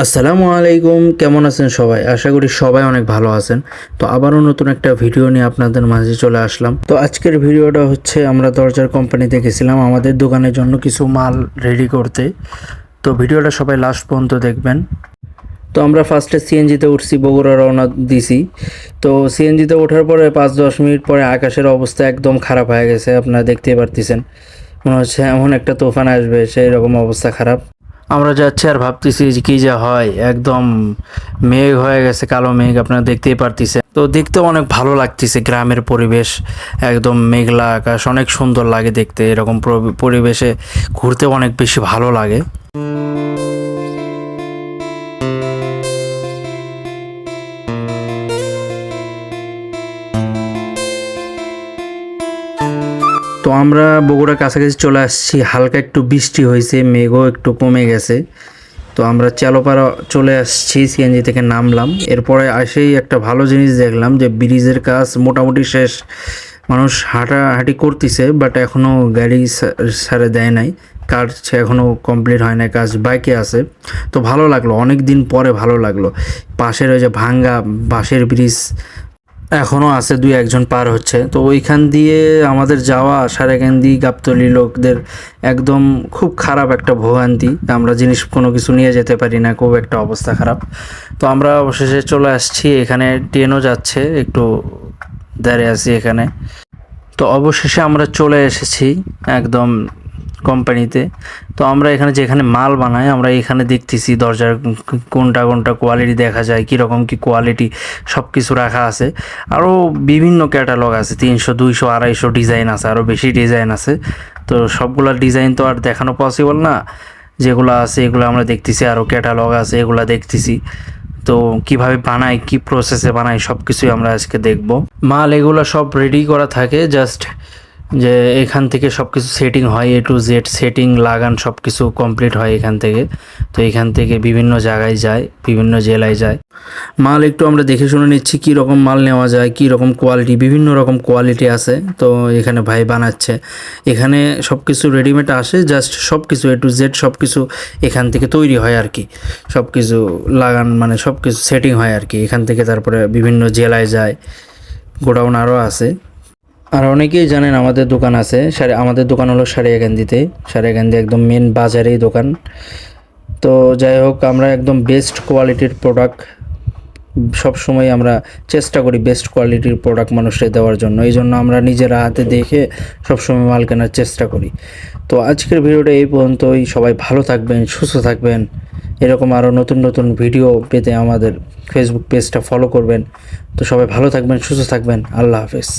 আসসালামু আলাইকুম, কেমন আছেন সবাই? আশা করি সবাই অনেক ভালো আছেন। তো আবারও নতুন একটা ভিডিও নিয়ে আপনাদের মাঝে চলে আসলাম। তো আজকের ভিডিওটা হচ্ছে আমরা দরজার কোম্পানিতে গেছিলাম আমাদের দোকানের জন্য কিছু মাল রেডি করতে। তো ভিডিওটা সবাই লাস্ট পর্যন্ত দেখবেন। তো আমরা ফার্স্টে সিএনজিতে উঠছি, বগুড়া রওনা দিছি। তো সিএনজিতে ওঠার পরে 5-10 মিনিট পরে আকাশের অবস্থা একদম খারাপ হয়ে গেছে, আপনারা দেখতেই পারতেছেন। মনে হচ্ছে এমন একটা তুফান আসবে, সেই রকম অবস্থা খারাপ। আমরা যাচ্ছি আর ভাবতেছি যে কী যা হয়, একদম মেঘ হয়ে গেছে, কালো মেঘ, আপনারা দেখতেই পারতেছেন। তো দেখতে অনেক ভালো লাগতেছে, গ্রামের পরিবেশ, একদম মেঘলা আকাশ, অনেক সুন্দর লাগে দেখতে। এরকম পরিবেশে ঘুরতে অনেক বেশি ভালো লাগে। তো আমরা বগুড়ার কাছাকাছি চলে আসছি, হালকা একটু বৃষ্টি হয়েছে, মেঘও একটু কমে গেছে। তো আমরা চালোপাড়া চলে আসছি, সিএনজি থেকে নামলাম। এরপরে আসেই একটা ভালো জিনিস দেখলাম যে ব্রিজের কাজ মোটামুটি শেষ। মানুষ হাঁটাহাঁটি করতেছে, বাট এখনও গাড়ি ছাড়ে দেয় নাই, কাজ এখনও কমপ্লিট হয় নাই, কাজ বাইকে আছে। তো ভালো লাগলো, অনেক দিন পরে ভালো লাগলো। পাশের ওই যে ভাঙ্গা বাঁশের ব্রিজ এখনও আছে, 2-1 জন পার হচ্ছে। তো ওইখান দিয়ে আমাদের যাওয়া সারেকান্দি গাবতলী লোকদের একদম খুব খারাপ একটা ভোগান্তি। আমরা জিনিস কোনো কিছু নিয়ে যেতে পারি না, খুব একটা অবস্থা খারাপ। তো আমরা অবশেষে চলে আসছি, এখানে ট্রেনও যাচ্ছে, একটু দাঁড়িয়ে আছি এখানে। তো অবশেষে আমরা চলে এসেছি একদম কোম্পানিতে। তো আমরা এখানে যেখানে মাল বানাই, আমরা এখানে দেখতেছি দরজার কোনটা কোনটা কোয়ালিটি দেখা যায়, কীরকম কী কোয়ালিটি, সব কিছু রাখা আছে। আরও বিভিন্ন ক্যাটালগ আছে, 300, 200, 250 ডিজাইন আছে, আরও বেশি ডিজাইন আছে। তো সবগুলোর ডিজাইন তো আর দেখানো পসিবল না, যেগুলো আছে এগুলো আমরা দেখতেছি, আরও ক্যাটালগ আছে এগুলো দেখতেছি। তো কিভাবে বানায়, কি প্রসেসে বানায়, সব কিছুই আমরা আজকে দেখব। মাল এগুলো সব রেডি করা থাকে, জাস্ট যে এখান থেকে সব কিছু সেটিং হয়, A to Z সেটিং লাগান সব কিছু কমপ্লিট হয় এখান থেকে। তো এখান থেকে বিভিন্ন জায়গায় যায়, বিভিন্ন জেলায় যায়। মাল একটু আমরা দেখে শুনে নিচ্ছি কী রকম মাল নেওয়া যায়, কী রকম কোয়ালিটি, বিভিন্ন রকম কোয়ালিটি আছে। তো এখানে ভাই বানাচ্ছে, এখানে সব কিছু রেডিমেড আসে, জাস্ট সব কিছু A to Z সব কিছু এখান থেকে তৈরি হয় আর কি। সব কিছু লাগান মানে সব কিছু সেটিং হয় আর কি এখান থেকে, তারপরে বিভিন্ন জেলায় যায়। গোডাউন আরও আছে। আর অনেকেই জানেন আমাদের দোকান আছে, আমাদের দোকান হলো সারিয়াকান্দিতে, সারিয়াকান্দি একদম মেন বাজারেই দোকান। তো যাই হোক, আমরা একদম বেস্ট কোয়ালিটির প্রোডাক্ট সবসময় আমরা চেষ্টা করি বেস্ট কোয়ালিটির প্রোডাক্ট মানুষকে দেওয়ার জন্য। এই জন্য আমরা নিজেরা হাতে দেখে সবসময় মাল কেনার চেষ্টা করি। তো আজকের ভিডিওটা এই পর্যন্তই। সবাই ভালো থাকবেন, সুস্থ থাকবেন। এরকম আরও নতুন নতুন ভিডিও পেতে আমাদের ফেসবুক পেজটা ফলো করবেন। তো সবাই ভালো থাকবেন, সুস্থ থাকবেন। আল্লাহ হাফেজ।